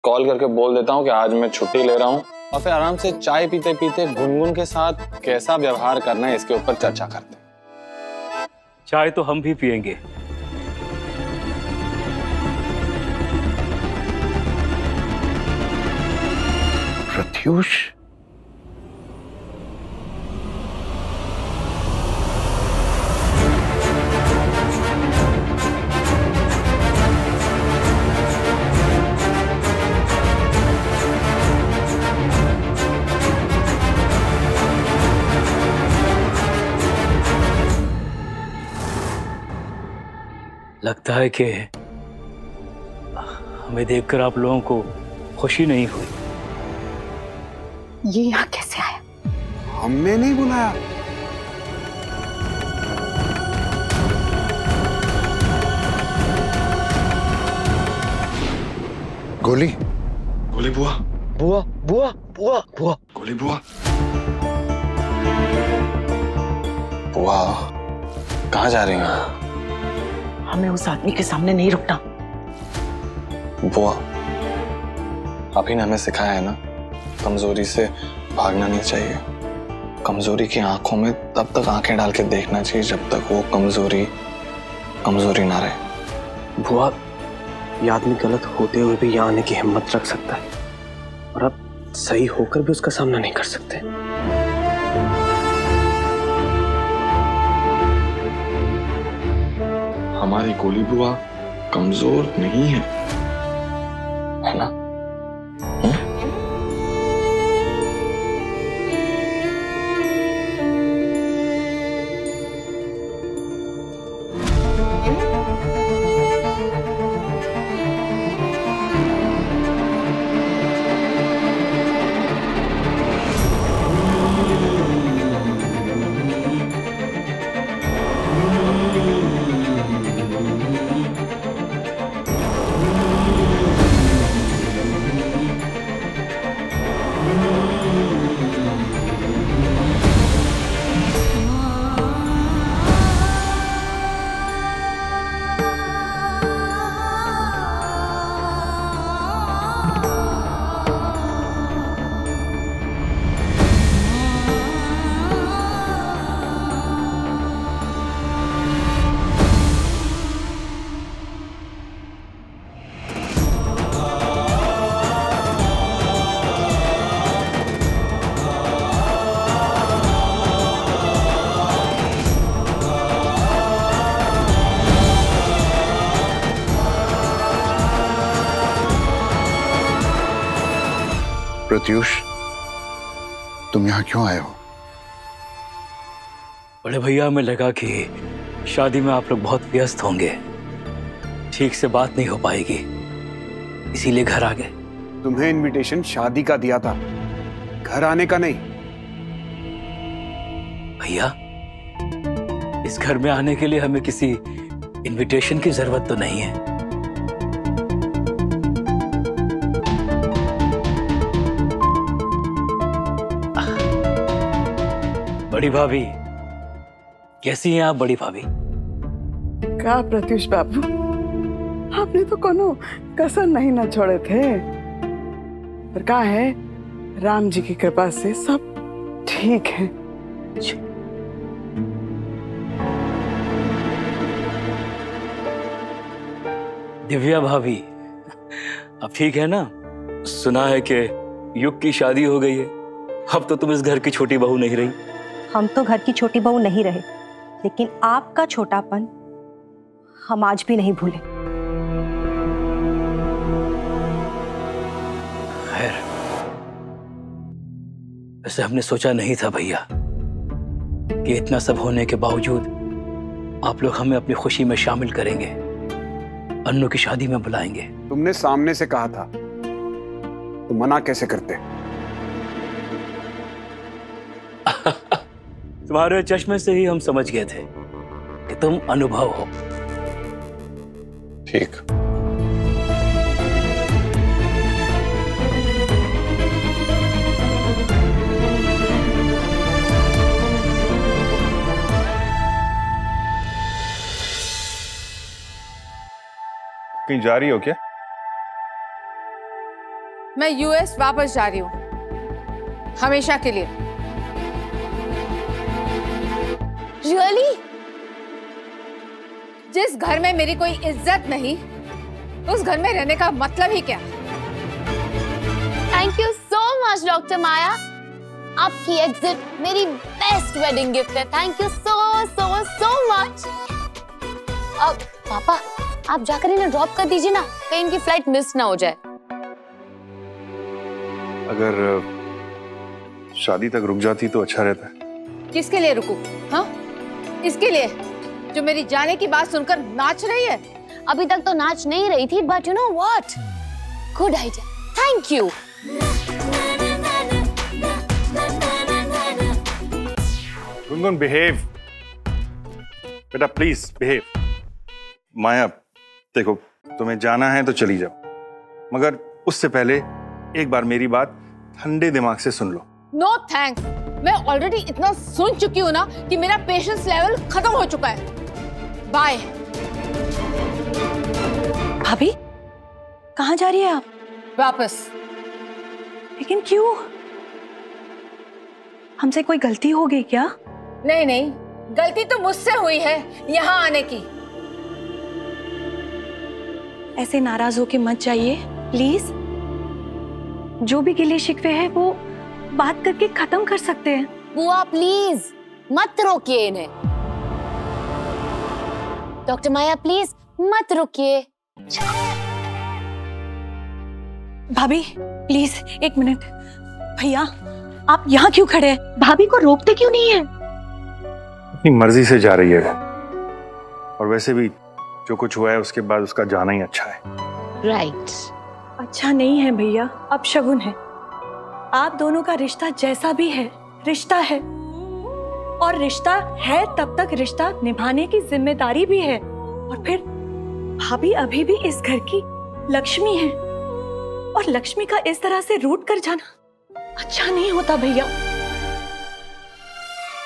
Call करके बोल देता हूँ कि आज मैं छुट्टी ले रहा हूँ, और फिर आराम से चाय पीते पीते गुनगुन के साथ कैसा व्यवहार करना है इसके ऊपर चर्चा करते हैं। चाय तो हम भी पियेंगे। प्रत्युष, लगता है कि हमें देखकर आप लोगों को खुशी नहीं हुई। ये यहाँ कैसे आया? हमने नहीं बुलाया। गोली, गोली बुआ, बुआ बुआ बुआ बुआ, गोली बुआ। बुआ कहाँ जा रही हैं? हमें उस आदमी के सामने नहीं रुकना। बुआ अभी ने हमें सिखाया है ना, कमजोरी से भागना नहीं चाहिए। कमजोरी की आंखों में तब तक आंखें डाल के देखना चाहिए जब तक वो कमजोरी ना रहे। बुआ, ये आदमी गलत होते हुए भी यहाँ आने की हिम्मत रख सकता है, और अब सही होकर भी उसका सामना नहीं कर सकते। हमारी गोली बुआ कमजोर नहीं है ना? प्रत्युष, तुम यहाँ क्यों आए हो? बड़े भैया, हमें लगा कि शादी में आप लोग बहुत व्यस्त होंगे, ठीक से बात नहीं हो पाएगी, इसीलिए घर आ गए। तुम्हें इनविटेशन शादी का दिया था, घर आने का नहीं। भैया, इस घर में आने के लिए हमें किसी इनविटेशन की जरूरत तो नहीं है। बड़ी भाभी, कैसी हैं आप बड़ी भाभी? का प्रत्युष बाबू, आपने तो कोनो कसर नहीं ना छोड़े थे। पर का है, राम जी की कृपा से सब ठीक है। दिव्या भाभी, अब ठीक है ना? सुना है कि युग की शादी हो गई है, अब तो तुम इस घर की छोटी बहू नहीं रही। हम तो घर की छोटी बहू नहीं रहे, लेकिन आपका छोटापन हम आज भी नहीं भूले। खैर, वैसे हमने सोचा नहीं था भैया कि इतना सब होने के बावजूद आप लोग हमें अपनी खुशी में शामिल करेंगे, अन्नू की शादी में बुलाएंगे। तुमने सामने से कहा था, तो मना कैसे करते? तुम्हारे चश्मे से ही हम समझ गए थे कि तुम अनुभव हो। ठीक। कहीं जा रही हो क्या? मैं यूएस वापस जा रही हूँ हमेशा के लिए। रियली? जिस घर में मेरी कोई इज्जत नहीं, उस घर में रहने का मतलब ही क्या? Thank you so much doctor Maya, आपकी एग्जिट मेरी बेस्ट वेडिंग गिफ्ट है। Thank you so so so much. अब पापा आप जाकर इन्हें ड्रॉप कर दीजिए ना, कहीं इनकी फ्लाइट मिस ना हो जाए। अगर शादी तक रुक जाती तो अच्छा रहता है। किसके लिए रुकूं? हाँ, इसके लिए जो मेरी जाने की बात सुनकर नाच रही है। अभी तक तो नाच नहीं रही थी, but you know what, good idea, thank you. Gungun behave, बेटा प्लीज बिहेव। माया देखो, तुम्हें जाना है तो चली जाओ, मगर उससे पहले एक बार मेरी बात ठंडे दिमाग से सुन लो। नो थैंक्स, मैं ऑलरेडी इतना सुन चुकी हूँ ना कि मेरा पेशेंस लेवल खत्म हो चुका है। बाय। भाभी कहाँ जा रही है आप? वापस। लेकिन क्यों? हमसे कोई गलती हो गई क्या? नहीं नहीं, गलती तो मुझसे हुई है यहाँ आने की। ऐसे नाराज होके मत जाइए प्लीज। जो भी गिले शिकवे है वो बात करके खत्म कर सकते हैं। बुआ प्लीज मत रोकिए इन्हें। डॉक्टर माया प्लीज मत रुकिए। भाभी प्लीज एक मिनट। भैया आप यहाँ क्यों खड़े हैं? भाभी को रोकते क्यों नहीं है? अपनी मर्जी से जा रही है, और वैसे भी जो कुछ हुआ है उसके बाद उसका जाना ही अच्छा है। राइट। अच्छा नहीं है भैया, अब शगुन है। आप दोनों का रिश्ता जैसा भी है रिश्ता है, और रिश्ता है तब तक रिश्ता निभाने की जिम्मेदारी भी है। और फिर भाभी अभी भी इस घर की लक्ष्मी है, और लक्ष्मी का इस तरह से रूठ कर जाना अच्छा नहीं होता भैया।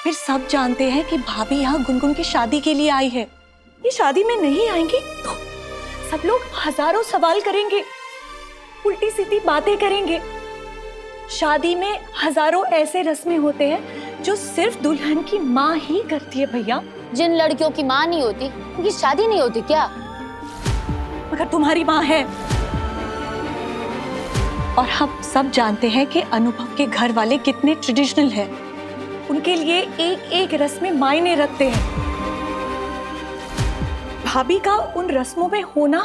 फिर सब जानते हैं कि भाभी यहाँ गुनगुन की शादी के लिए आई है। ये शादी में नहीं आएंगी तो सब लोग हजारों सवाल करेंगे, उल्टी सीधी बातें करेंगे। शादी में हजारों ऐसे रस्में होते हैं जो सिर्फ दुल्हन की माँ ही करती है भैया। जिन लड़कियों की माँ नहीं होती उनकी शादी नहीं होती क्या? मगर तुम्हारी माँ है, और हम सब जानते हैं कि अनुभव के घर वाले कितने ट्रेडिशनल हैं। उनके लिए एक एक रस्में मायने रखते हैं। भाभी का उन रस्मों में होना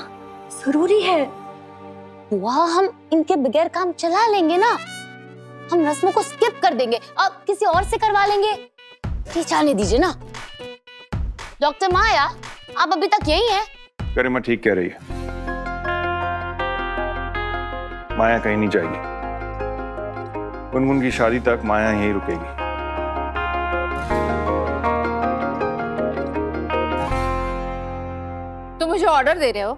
जरूरी है। बुआ हम इनके बगैर काम चला लेंगे ना, हम रस्मों को स्किप कर देंगे, अब किसी और से करवा लेंगे। ये जाने दीजिए ना। डॉक्टर माया आप अभी तक यही हैं? गरिमा ठीक कह रही है, माया कहीं नहीं जाएगी। गुनगुन की शादी तक माया यहीं रुकेगी। तुम मुझे ऑर्डर दे रहे हो?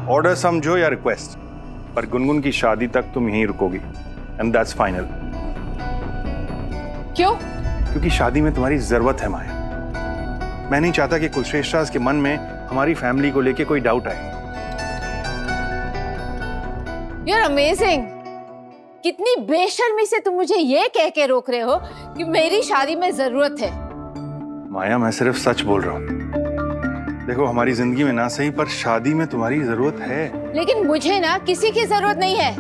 ऑर्डर समझो या रिक्वेस्ट, पर गुनगुन की शादी तक तुम यहीं रुकोगी, एंड दैट्स फाइनल। क्यों? क्योंकि शादी में तुम्हारी जरूरत है माया। मैं नहीं चाहता कि कुलश्रेष्ठ के मन में हमारी फैमिली को लेके कोई डाउट आए। You're amazing! कितनी बेशर्मी से तुम मुझे ये कह के रोक रहे हो कि मेरी शादी में जरूरत है। माया मैं सिर्फ सच बोल रहा हूँ। देखो हमारी जिंदगी में ना सही पर शादी में तुम्हारी जरूरत है। लेकिन मुझे ना किसी की जरूरत नहीं है,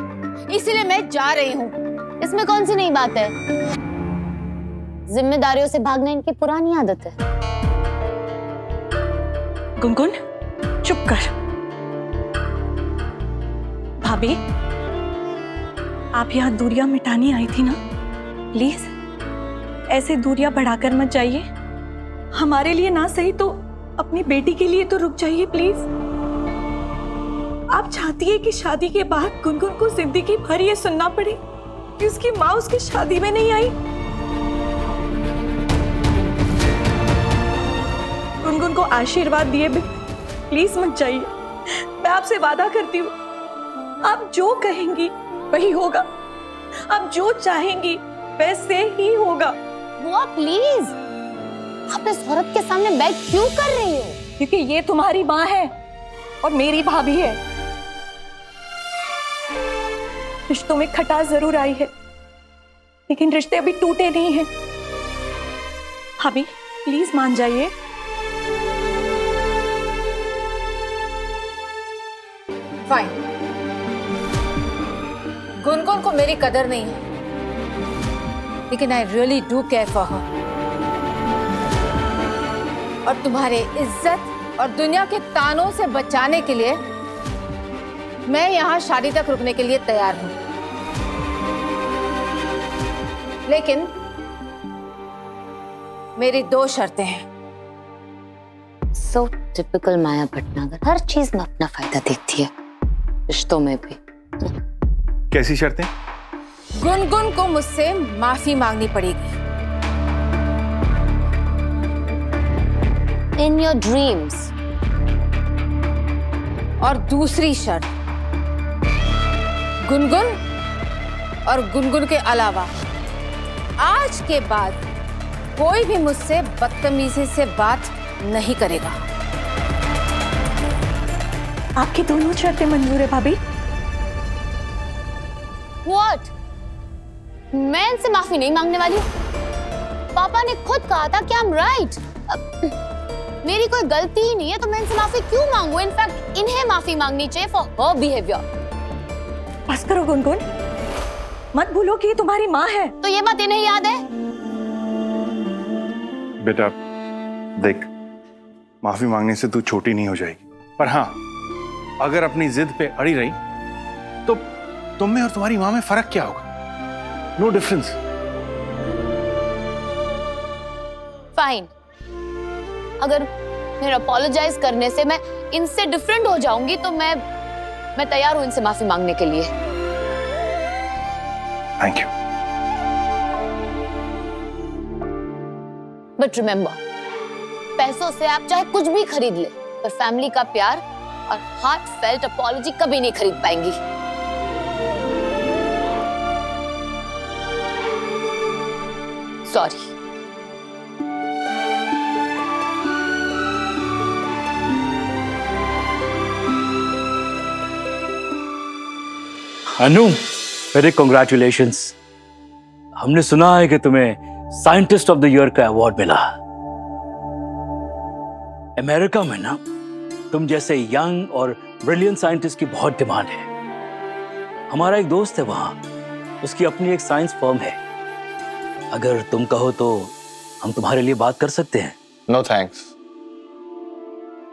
इसलिए मैं जा रही हूँ। इसमें कौन सी नई बात है? जिम्मेदारियों से भागना इनकी पुरानी आदत है। गुनगुन चुप कर। भाभी आप यहाँ दूरियां मिटानी आई थी ना, प्लीज ऐसे दूरियां बढ़ाकर मत जाइए। हमारे लिए ना सही तो अपनी बेटी के लिए तो रुक जाइए प्लीज। आप चाहती है कि शादी के बाद गुनगुन को जिंदगी भर ये सुनना पड़े कि उसकी माँ उसकी शादी में नहीं आई। गुनगुन को आशीर्वाद दिए भी प्लीज मत जाइए। मैं आपसे वादा करती हूँ, आप जो कहेंगी वही होगा, आप जो चाहेंगी वैसे ही होगा। बुआ प्लीज, आप इस औरत के सामने बैठ क्यों कर रही हो? क्योंकि ये तुम्हारी माँ है और मेरी भाभी है। रिश्तों में खटास जरूर आई है, लेकिन रिश्ते अभी टूटे नहीं हैं। भाभी प्लीज मान जाइए। फाइन, गुनगुन को मेरी कदर नहीं है, लेकिन I really do care for her. और तुम्हारे इज्जत और दुनिया के तानों से बचाने के लिए मैं यहां शादी तक रुकने के लिए तैयार हूं। लेकिन मेरी 2 शर्तें हैं। सो टिपिकल माया भटनागर, हर चीज में अपना फायदा देखती है, रिश्तों में भी। कैसी शर्तें? गुनगुन को मुझसे माफी मांगनी पड़ेगी। In your dreams. और दूसरी शर्त, गुनगुन और गुनगुन के अलावा आज के बाद कोई भी मुझसे बदतमीजी से बात नहीं करेगा। आपकी दोनों शर्तें मंजूर है भाभी? What? मैं इनसे माफी नहीं मांगने वाली हूँ। पापा ने खुद कहा था कि I'm right। मेरी कोई गलती ही नहीं है, तो मैं इनसे माफी क्यों मांगू? इनफैक्ट इन्हें माफी मांगनी चाहिए फॉर हर बिहेवियर। बस करो गुनगुन, मत भूलो कि ये तुम्हारी माँ है। तो ये बात इन्हें याद है? बेटा देख, माफी मांगने से तू छोटी नहीं हो जाएगी, पर हाँ, अगर अपनी जिद पे अड़ी रही तो तुम में और तुम्हारी माँ में फर्क क्या होगा? No difference. फाइन, अगर मेरा अपोलोजाइज करने से मैं इनसे डिफरेंट हो जाऊंगी तो मैं तैयार हूं इनसे माफी मांगने के लिए। Thank you. बट रिमेंबर, पैसों से आप चाहे कुछ भी खरीद ले, पर फैमिली का प्यार और हार्ट फेल्ट अपॉलॉजी कभी नहीं खरीद पाएंगी। सॉरी। अनु, वेरी कॉन्ग्रेचुलेशंस। हमने सुना है कि तुम्हें साइंटिस्ट ऑफ द ईयर का अवार्ड मिला। अमेरिका में ना तुम जैसे यंग और ब्रिलियंट साइंटिस्ट की बहुत डिमांड है। हमारा एक दोस्त है वहां, उसकी अपनी एक साइंस फर्म है। अगर तुम कहो तो हम तुम्हारे लिए बात कर सकते हैं। No thanks.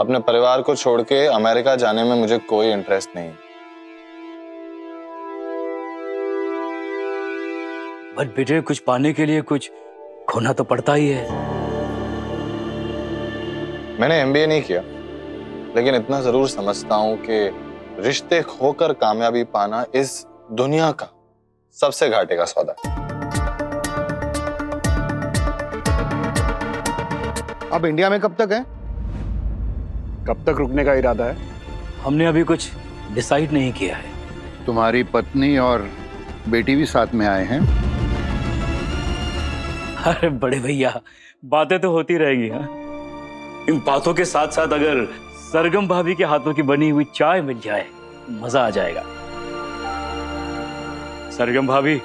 अपने परिवार को छोड़ के अमेरिका जाने में मुझे कोई इंटरेस्ट नहीं। बट बेटे, कुछ पाने के लिए कुछ खोना तो पड़ता ही है। मैंने एमबीए नहीं किया, लेकिन इतना जरूर समझता हूं कि रिश्ते खोकर कामयाबी पाना इस दुनिया का सबसे घाटे का सौदा है। अब इंडिया में कब तक है? कब तक रुकने का इरादा है? हमने अभी कुछ डिसाइड नहीं किया है। तुम्हारी पत्नी और बेटी भी साथ में आए हैं? अरे बड़े भैया, बातें तो होती रहेंगी। हाँ, इन बातों के साथ साथ अगर सरगम भाभी के हाथों की बनी हुई चाय मिल जाए, मजा आ जाएगा। सरगम भाभी,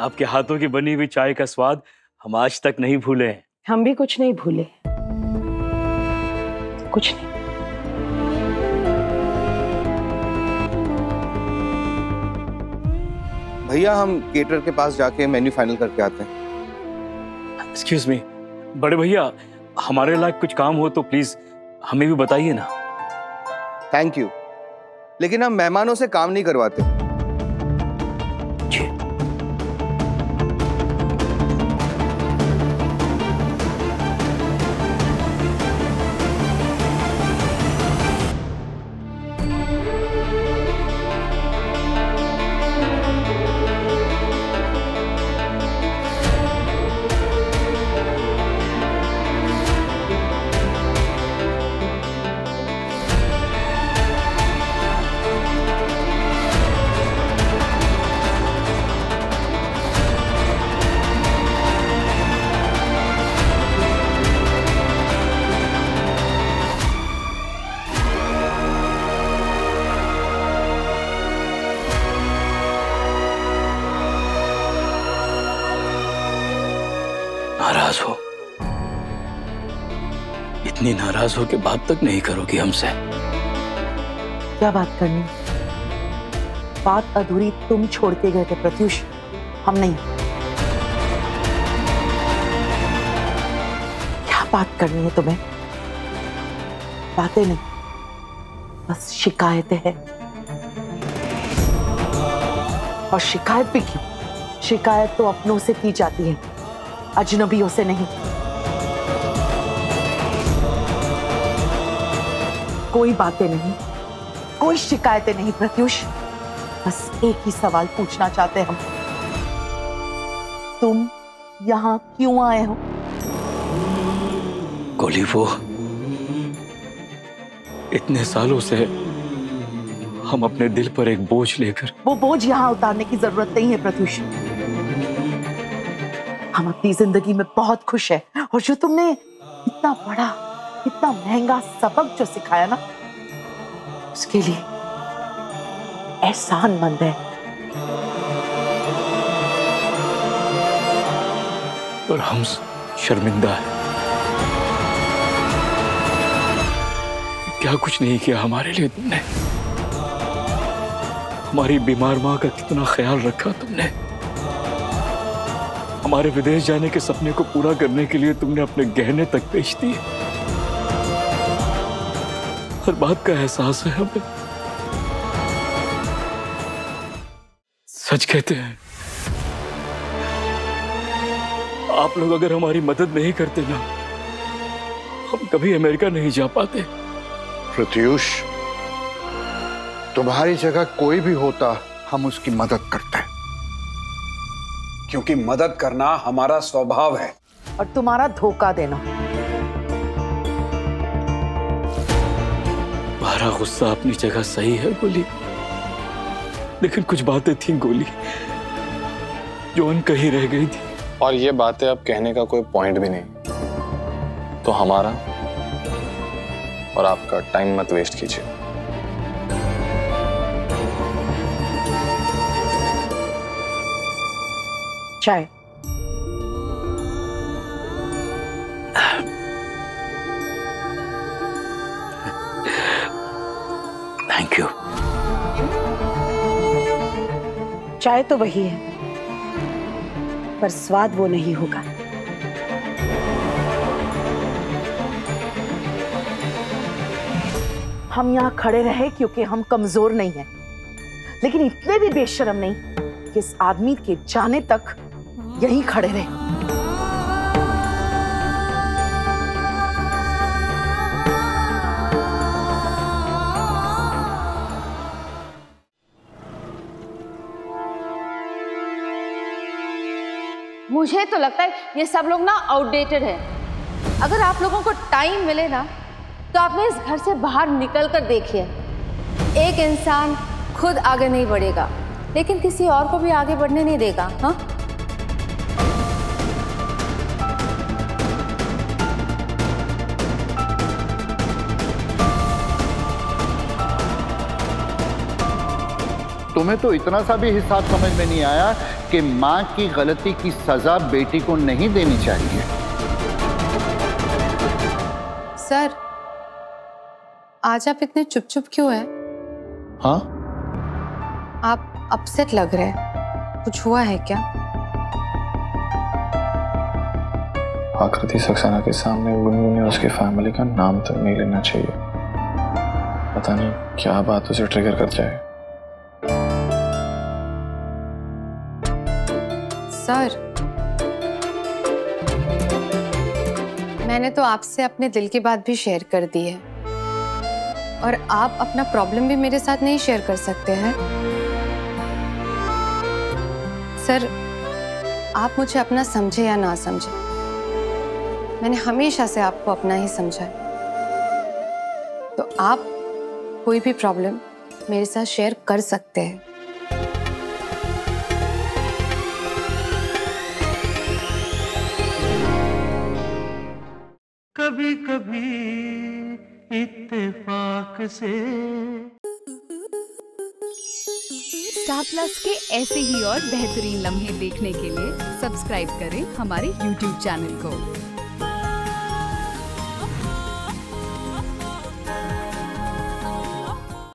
आपके हाथों की बनी हुई चाय का स्वाद हम आज तक नहीं भूले हैं। हम भी कुछ नहीं भूले, कुछ नहीं। भैया, हम केटर के पास जाके मेन्यू फाइनल करके आते हैं। एक्सक्यूज मी, बड़े भैया, हमारे लायक कुछ काम हो तो प्लीज हमें भी बताइए ना। थैंक यू, लेकिन हम मेहमानों से काम नहीं करवाते। नाराज हो। इतनी नाराज हो कि बात तक नहीं करोगी हमसे। क्या बात करनी? बात अधूरी तुम छोड़ के गए थे प्रत्युष, हम नहीं। क्या बात करनी है तुम्हें? बातें नहीं, बस शिकायतें हैं। और शिकायत भी क्यों? शिकायत तो अपनों से की जाती है, अजनबियों से नहीं। कोई बातें नहीं, कोई शिकायतें नहीं प्रत्युष। बस एक ही सवाल पूछना चाहते हम, तुम यहाँ क्यों आए हो? गोली, वो इतने सालों से हम अपने दिल पर एक बोझ लेकर। वो बोझ यहाँ उतारने की जरूरत नहीं है प्रत्युष। हम अपनी जिंदगी में बहुत खुश हैं, और जो तुमने इतना बड़ा, इतना महंगा सबक जो सिखाया ना, उसके लिए एहसानमंद है। और हम शर्मिंदा हैं। क्या कुछ नहीं किया हमारे लिए तुमने? हमारी बीमार माँ का कितना ख्याल रखा तुमने। हमारे विदेश जाने के सपने को पूरा करने के लिए तुमने अपने गहने तक बेच दिए। हर बात का एहसास है हमें। सच कहते हैं, आप लोग अगर हमारी मदद नहीं करते ना, हम कभी अमेरिका नहीं जा पाते। प्रत्युष, तुम्हारी जगह कोई भी होता, हम उसकी मदद करते हैं। क्योंकि मदद करना हमारा स्वभाव है। और तुम्हारा धोखा देना। तुम्हारा गुस्सा अपनी जगह सही है गोली, लेकिन कुछ बातें थी गोली जो अनकही रह गई थी। और ये बातें अब कहने का कोई पॉइंट भी नहीं, तो हमारा और आपका टाइम मत वेस्ट कीजिए। चाय। Thank you. चाय तो वही है, पर स्वाद वो नहीं होगा। हम यहाँ खड़े रहे क्योंकि हम कमजोर नहीं हैं, लेकिन इतने भी बेशर्म नहीं कि इस आदमी के जाने तक यहीं खड़े रहे। मुझे तो लगता है ये सब लोग ना आउटडेटेड है। अगर आप लोगों को टाइम मिले ना, तो आपने इस घर से बाहर निकल कर देखिए। एक इंसान खुद आगे नहीं बढ़ेगा, लेकिन किसी और को भी आगे बढ़ने नहीं देगा। हाँ, तुम्हें तो इतना सा भी हिसाब समझ में नहीं आया कि माँ की गलती की सजा बेटी को नहीं देनी चाहिए। सर, आज आप इतने चुप चुप क्यों हैं? हाँ, आप अपसेट लग रहे हैं। कुछ हुआ है क्या? आकृति सक्सेना के सामने गुनगुन ने उसकी फैमिली का नाम तक नहीं लेना चाहिए। पता नहीं क्या बात उसे ट्रिगर कर जाए। सर, मैंने तो आपसे अपने दिल की बात भी शेयर कर दी है, और आप अपना प्रॉब्लम भी मेरे साथ नहीं शेयर कर सकते हैं। सर, आप मुझे अपना समझे या ना समझे, मैंने हमेशा से आपको अपना ही समझा है। तो आप कोई भी प्रॉब्लम मेरे साथ शेयर कर सकते हैं। कभी कभी इत्तेफाक से स्टार प्लस के ऐसे ही और बेहतरीन लम्हे देखने के लिए सब्सक्राइब करें हमारे YouTube चैनल को।